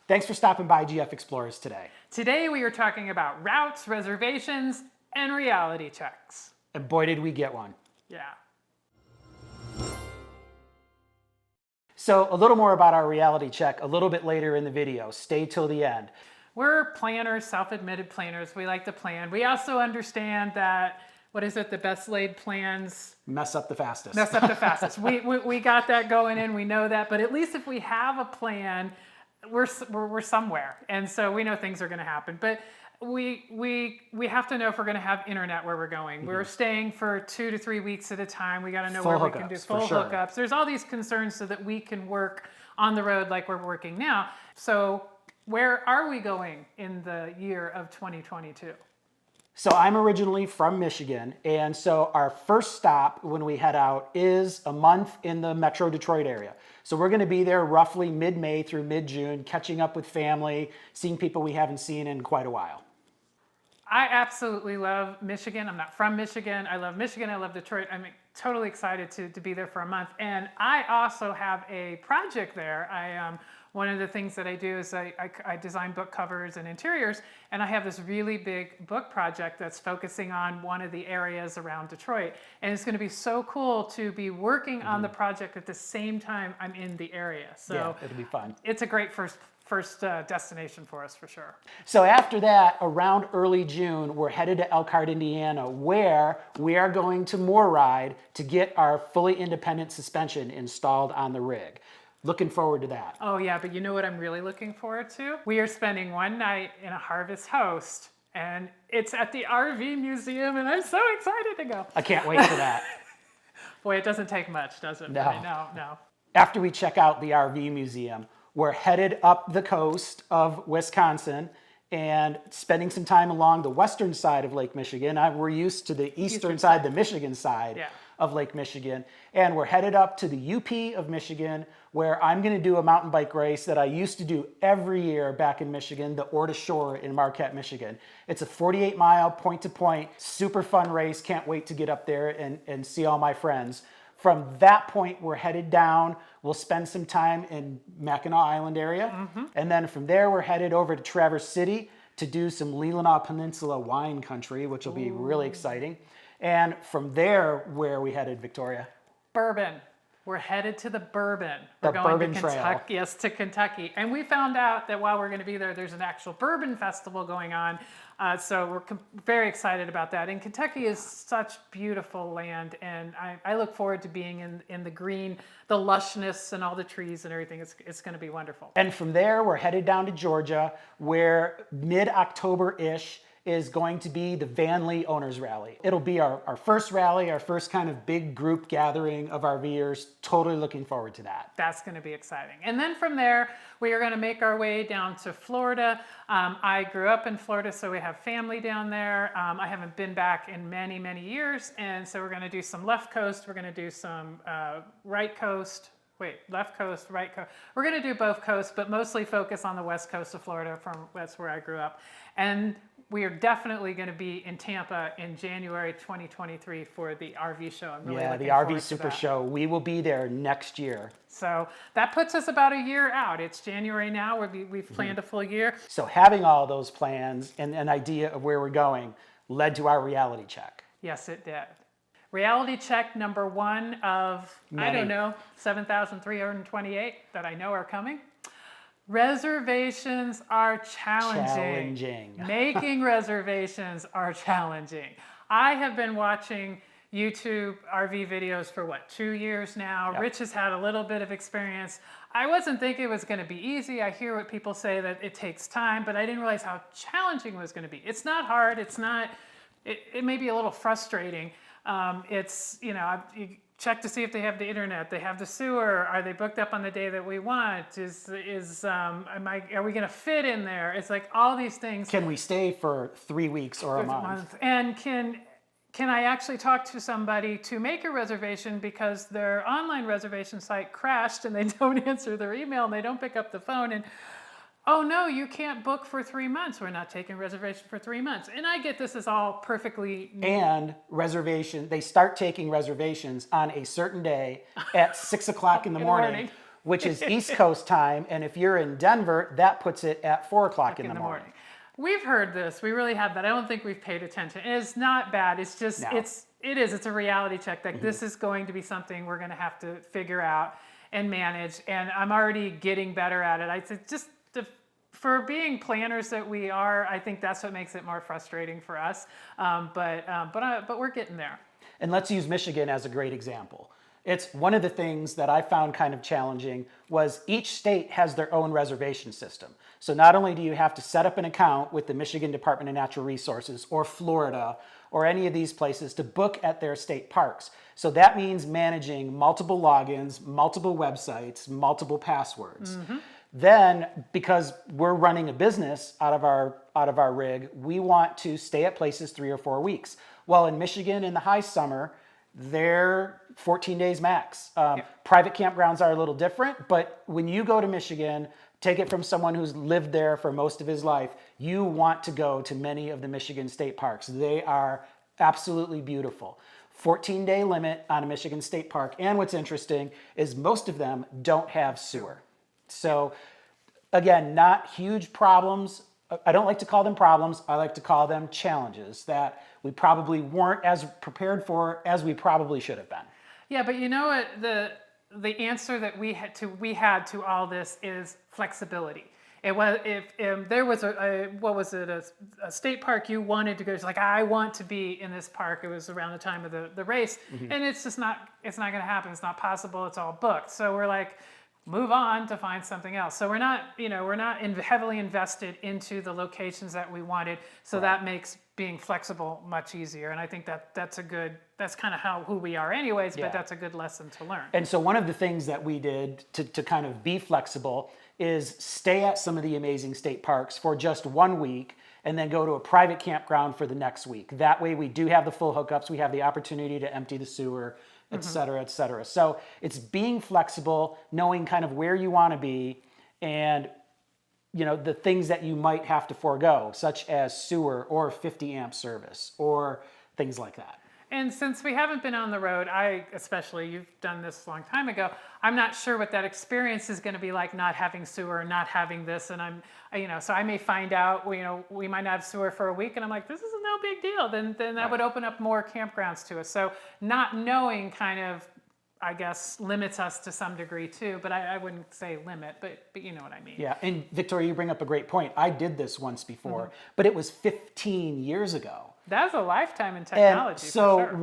Thanks for stopping by GF Explorers today. Today we are talking about routes, reservations, and reality checks. And boy, did we get one. Yeah. So a little more about our reality check a little bit later in the video. Stay till the end. We're planners, self-admitted planners. We like to plan. We also understand that, the best laid plans Mess up the fastest. mess up the fastest. We got that going in, we know that, but at least if we have a plan, we're somewhere. And so we know things are gonna happen. But we have to know if we're gonna have internet where we're going. We're staying for 2 to 3 weeks at a time. We gotta know Full where we can do hookups, full for sure. hookups. There's all these concerns so that we can work on the road like we're working now. So where are we going in the year of 2022? So I'm originally from Michigan, and so our first stop when we head out is a month in the Metro Detroit area. So we're going to be there roughly mid-May through mid-June, catching up with family, seeing people we haven't seen in quite a while. I absolutely love Michigan. I'm not from Michigan. I love Michigan. I love Detroit. I'm totally excited to be there for a month. And I also have a project there. One of the things that I do is I design book covers and interiors, and I have this really big book project that's focusing on one of the areas around Detroit. And it's going to be so cool to be working on the project at the same time I'm in the area. So yeah, it'll be fun. It's a great first destination for us, for sure. So after that, around early June, we're headed to Elkhart, Indiana, where we are going to Moorride to get our fully independent suspension installed on the rig. Looking forward to that. Oh yeah, but you know what I'm really looking forward to? We are spending one night in a Harvest Host, and it's at the RV Museum, and I'm so excited to go. I can't wait for that. Boy, it doesn't take much, does it? No. No. After we check out the RV Museum, we're headed up the coast of Wisconsin and spending some time along the western side of Lake Michigan. We're used to the eastern side, the Michigan side of Lake Michigan. And we're headed up to the UP of Michigan, where I'm going to do a mountain bike race that I used to do every year back in Michigan, the Ore to Shore in Marquette, Michigan. It's a 48-mile point-to-point, super fun race. Can't wait to get up there and see all my friends. From that point, we're headed down. We'll spend some time in Mackinac Island area. And then from there, we're headed over to Traverse City to do some Leelanau Peninsula wine country, which will be really exciting. And from there, where are we headed, Victoria? Bourbon. We're headed to the Bourbon. The We're going Bourbon to Trail. Kentucky. Yes, to Kentucky. And we found out that while we're going to be there, there's an actual bourbon festival going on. So we're very excited about that. And Kentucky is such beautiful land, and I look forward to being in the green, the lushness and all the trees and everything. It's going to be wonderful. And from there, we're headed down to Georgia, where mid-October-ish is going to be the Van Lee Owners Rally. It'll be our first rally, our first kind of big group gathering of RVers. Totally looking forward to that. That's going to be exciting. And then from there, we are going to make our way down to Florida. I grew up in Florida, so we have family down there. I haven't been back in many, many years, and so we're going to do some left coast. We're going to do some left coast, right coast. We're going to do both coasts, but mostly focus on the west coast of Florida. That's where I grew up. And we are definitely going to be in Tampa in January 2023 for the RV show. I'm really looking the RV forward Super to that. Show. We will be there next year. So that puts us about a year out. It's January now. We've planned a full year. So having all those plans and an idea of where we're going led to our reality check. Yes, it did. Reality check number one of, I don't know, 7,328 that I know are coming. Reservations are challenging. Making reservations are challenging. I have been watching YouTube RV videos for 2 years now. Yep. Rich has had a little bit of experience. I wasn't thinking it was going to be easy. I hear what people say that it takes time, but I didn't realize how challenging it was going to be. It's not hard. It may be a little frustrating. You check to see if they have the internet, they have the sewer, are they booked up on the day that we want, are we gonna fit in there? It's like all these things. Can we stay for 3 weeks or a month? And can I actually talk to somebody to make a reservation because their online reservation site crashed and they don't answer their email and they don't pick up the phone, and oh no, you can't book for 3 months. We're not taking reservation for 3 months. And I get this is all perfectly... And they start taking reservations on a certain day at 6 o'clock in the morning which is East Coast time. And if you're in Denver, that puts it at 4 o'clock in the morning. We've heard this. We really have that. I don't think we've paid attention. It's not bad. It's just, No. it's a reality check that this is going to be something we're going to have to figure out and manage. And I'm already getting better at it. I said, just for being planners that we are, I think that's what makes it more frustrating for us. But we're getting there. And let's use Michigan as a great example. It's one of the things that I found kind of challenging was each state has their own reservation system. So not only do you have to set up an account with the Michigan Department of Natural Resources or Florida or any of these places to book at their state parks. So that means managing multiple logins, multiple websites, multiple passwords. Then, because we're running a business out of our rig, we want to stay at places 3 or 4 weeks. Well, in Michigan in the high summer, they're 14 days max. Private campgrounds are a little different, but when you go to Michigan, take it from someone who's lived there for most of his life, you want to go to many of the Michigan state parks. They are absolutely beautiful. 14-day limit on a Michigan state park. And what's interesting is most of them don't have sewer. So again, not huge problems. I don't like to call them problems. I like to call them challenges that we probably weren't as prepared for as we probably should have been. Yeah, but you know what? The answer that we had to all this is flexibility. It was if there was a state park you wanted to go. It's like I want to be in this park. It was around the time of the race, and it's just not going to happen. It's not possible. It's all booked. So we're like, move on to find something else. So we're not heavily invested into the locations that we wanted. So that makes being flexible much easier. And I think that's kind of who we are anyways, but that's a good lesson to learn. And so one of the things that we did to kind of be flexible is stay at some of the amazing state parks for just 1 week and then go to a private campground for the next week. That way we do have the full hookups. We have the opportunity to empty the sewer, et cetera, et cetera. So it's being flexible, knowing kind of where you want to be and the things that you might have to forego, such as sewer or 50 amp service or things like that. And since we haven't been on the road, you've done this a long time ago, I'm not sure what that experience is going to be like not having sewer, not having this. And so I may find out, we might not have sewer for a week and I'm like, this is no big deal. Then that would open up more campgrounds to us. So not knowing kind of, I guess, limits us to some degree too, but I wouldn't say limit, but you know what I mean. Yeah, and Victoria, you bring up a great point. I did this once before, but it was 15 years ago. That's a lifetime in technology. And so for sure.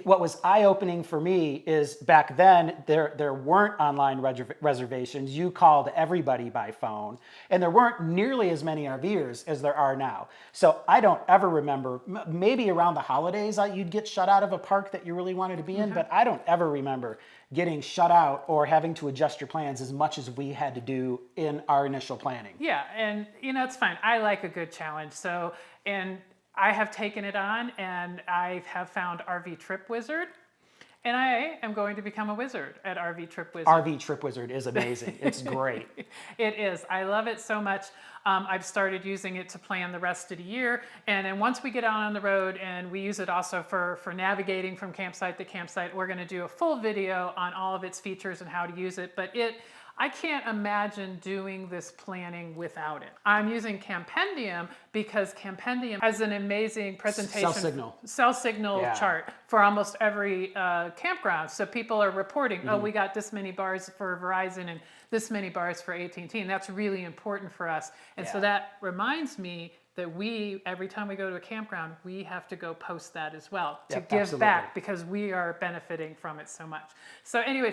what was eye-opening for me is back then there weren't online reservations. You called everybody by phone, and there weren't nearly as many RVers as there are now. So I don't ever remember. Maybe around the holidays you'd get shut out of a park that you really wanted to be in, but I don't ever remember getting shut out or having to adjust your plans as much as we had to do in our initial planning. Yeah, and it's fine. I like a good challenge. I have taken it on and I have found RV Trip Wizard and I am going to become a wizard at RV Trip Wizard. RV Trip Wizard is amazing. It's great. It is. I love it so much. I've started using it to plan the rest of the year. And then once we get out on the road and we use it also for navigating from campsite to campsite, we're going to do a full video on all of its features and how to use it. But I can't imagine doing this planning without it. I'm using Campendium because Campendium has an amazing presentation. Cell signal chart for almost every campground. So people are reporting, oh, we got this many bars for Verizon and this many bars for AT&T. And that's really important for us. And so that reminds me that every time we go to a campground, we have to go post that as well to give back because we are benefiting from it so much. So anyway,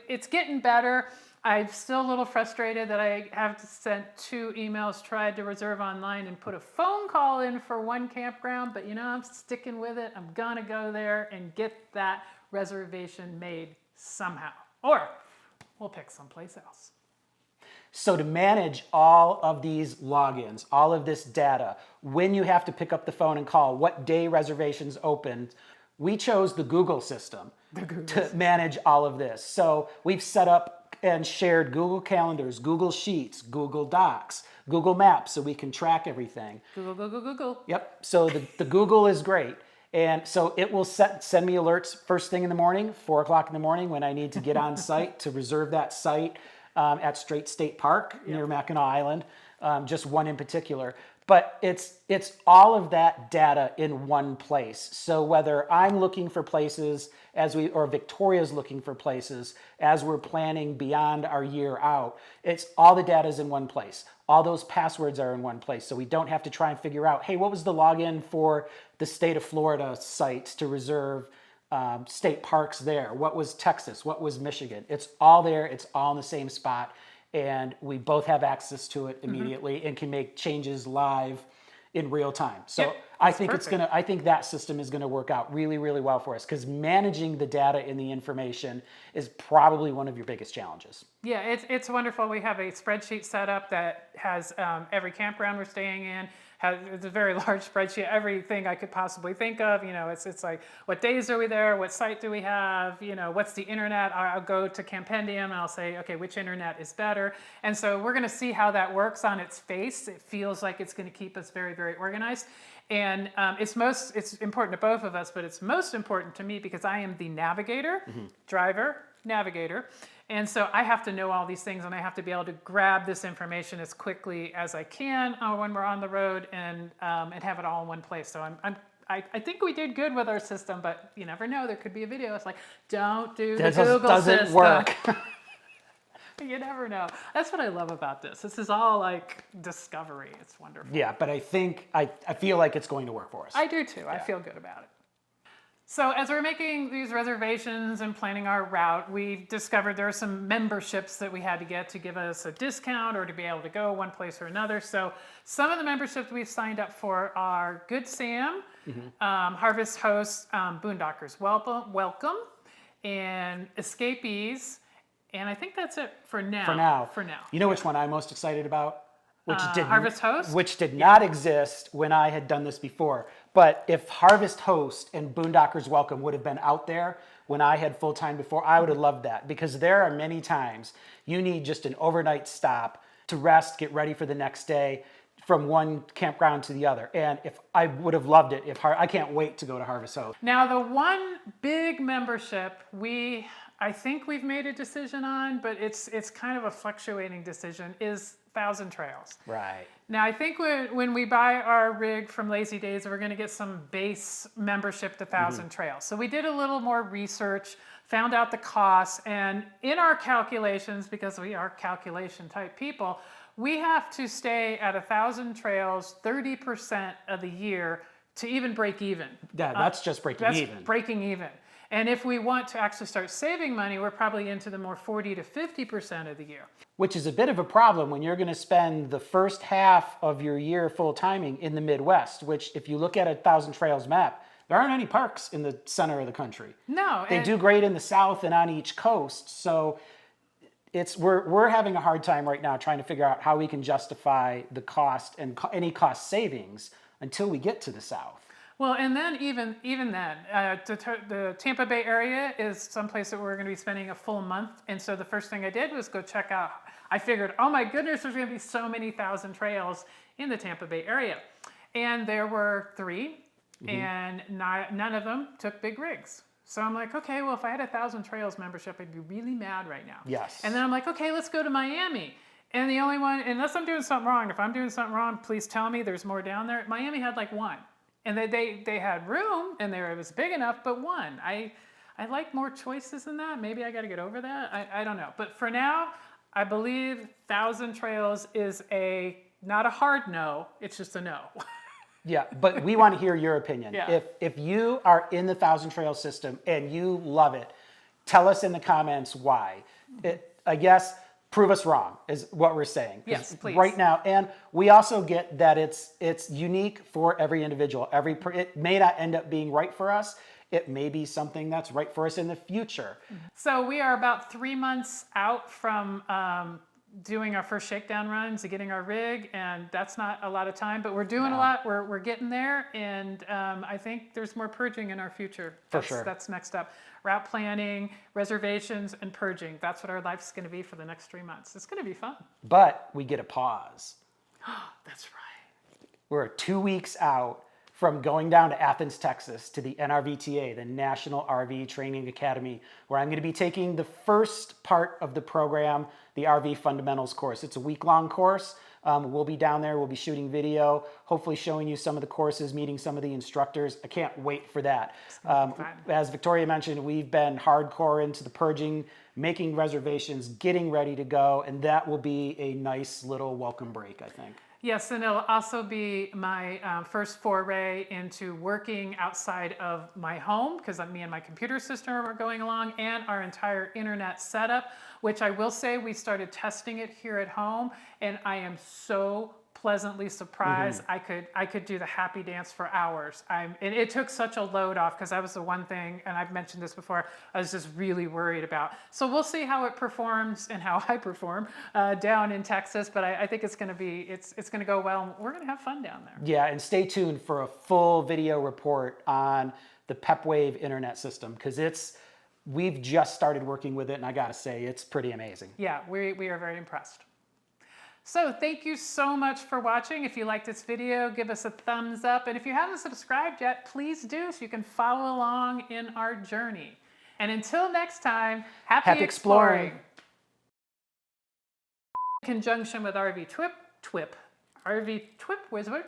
it's getting better. I'm still a little frustrated that I have to send 2 emails, tried to reserve online and put a phone call in for 1 campground, but I'm sticking with it. I'm gonna go there and get that reservation made somehow, or we'll pick someplace else. So to manage all of these logins, all of this data, when you have to pick up the phone and call, what day reservations opened, we chose the Google system to manage all of this. So we've set up and shared Google Calendars, Google Sheets, Google Docs, Google Maps so we can track everything. Google. Yep, so the Google is great. And so it will send me alerts first thing in the morning, 4 o'clock in the morning, when I need to get on site to reserve that site at Strait State Park near Mackinac Island, just one in particular. But it's all of that data in one place. So whether I'm looking for places or Victoria's looking for places as we're planning beyond our year out, it's all the data is in one place. All those passwords are in one place. So we don't have to try and figure out, hey, what was the login for the state of Florida sites to reserve state parks there? What was Texas? What was Michigan? It's all there. It's all in the same spot. And we both have access to it immediately and can make changes live in real time. So I think I think that system is gonna work out really, really well for us, because managing the data and the information is probably one of your biggest challenges. Yeah, it's wonderful. We have a spreadsheet set up that has every campground we're staying in. It's a very large spreadsheet, everything I could possibly think of. You know, it's like, what days are we there? What site do we have? You know, what's the internet? I'll go to Campendium and I'll say, okay, which internet is better? And so we're gonna see how that works on its face. It feels like it's gonna keep us very, very organized. And it's important to both of us, but it's most important to me because I am the navigator, driver, navigator. And so I have to know all these things, and I have to be able to grab this information as quickly as I can when we're on the road, and have it all in one place. So I think we did good with our system, but you never know. There could be a video. It's like, don't do the Google doesn't system. work. You never know. That's what I love about this. This is all like discovery. It's wonderful. Yeah, but I feel like it's going to work for us. I do too. I feel good about it. So as we're making these reservations and planning our route, we discovered there are some memberships that we had to get to give us a discount or to be able to go one place or another. So some of the memberships we've signed up for are Good Sam, Harvest Host, Boondockers Welcome, and Escapees. And I think that's it for now. For now. You know which one I'm most excited about? Harvest Host? Which did not exist when I had done this before. But if Harvest Host and Boondockers Welcome would have been out there when I had full-time before, I would have loved that, because there are many times you need just an overnight stop to rest, get ready for the next day from one campground to the other. And if I would have loved it, I can't wait to go to Harvest Host. Now, the one big membership I think we've made a decision on, but it's kind of a fluctuating decision, is Thousand Trails. Right. Now, I think when we buy our rig from Lazy Days, we're going to get some base membership to Thousand Trails. So we did a little more research, found out the costs, and in our calculations, because we are calculation type people, we have to stay at 1,000 Trails 30% of the year to even break even. Yeah, that's just breaking even. That's breaking even. And if we want to actually start saving money, we're probably into the more 40 to 50% of the year. Which is a bit of a problem when you're going to spend the first half of your year full-timing in the Midwest, which if you look at a Thousand Trails map, there aren't any parks in the center of the country. No. They do great in the south and on each coast. So we're having a hard time right now trying to figure out how we can justify the cost and any cost savings until we get to the south. Well, and then even then, the Tampa Bay area is someplace that we're going to be spending a full month. And so the first thing I did was go check out. I figured, oh my goodness, there's going to be so many Thousand Trails in the Tampa Bay area. And there were 3, and none of them took big rigs. So I'm like, okay, well, if I had 1,000 Trails membership, I'd be really mad right now. Yes. And then I'm like, okay, let's go to Miami. And the only one, unless I'm doing something wrong, if I'm doing something wrong, please tell me. There's more down there. Miami had like 1. And they had room, and it was big enough, but 1. I like more choices than that. Maybe I got to get over that. I don't know. But for now, I believe Thousand Trails is not a hard no. It's just a no. Yeah, but we want to hear your opinion. Yeah. If you are in the Thousand Trails system and you love it, tell us in the comments why. I guess prove us wrong is what we're saying. Yes, please. Right now, and we also get that it's unique for every individual. It may not end up being right for us. It may be something that's right for us in the future. So we are about 3 months out from doing our first shakedown runs and getting our rig, and that's not a lot of time, but we're doing a lot. We're getting there, and I think there's more purging in our future. For sure. That's next up. Route planning, reservations, and purging. That's what our life's going to be for the next 3 months. It's going to be fun. But we get a pause. That's right. We're 2 weeks out from going down to Athens, Texas to the NRVTA, the National RV Training Academy, where I'm going to be taking the first part of the program, the RV Fundamentals course. It's a week-long course. We'll be down there, we'll be shooting video, hopefully showing you some of the courses, meeting some of the instructors. I can't wait for that. As Victoria mentioned, we've been hardcore into the purging, making reservations, getting ready to go, and that will be a nice little welcome break, I think. Yes, and it'll also be my first foray into working outside of my home, because me and my computer system are going along, and our entire internet setup, which I will say we started testing it here at home, and I am so pleasantly surprised. I could do the happy dance for hours. And it took such a load off, because that was the one thing, and I've mentioned this before, I was just really worried about. So we'll see how it performs and how I perform down in Texas, but I think it's going to be, it's going to go well. We're going to have fun down there. Yeah, and stay tuned for a full video report on the PepWave internet system, because we've just started working with it, and I gotta say, it's pretty amazing. Yeah, we are very impressed. So thank you so much for watching. If you liked this video, give us a thumbs up. And if you haven't subscribed yet, please do, so you can follow along in our journey. And until next time, happy exploring. In conjunction with RV Twip, RV Twip Wizard.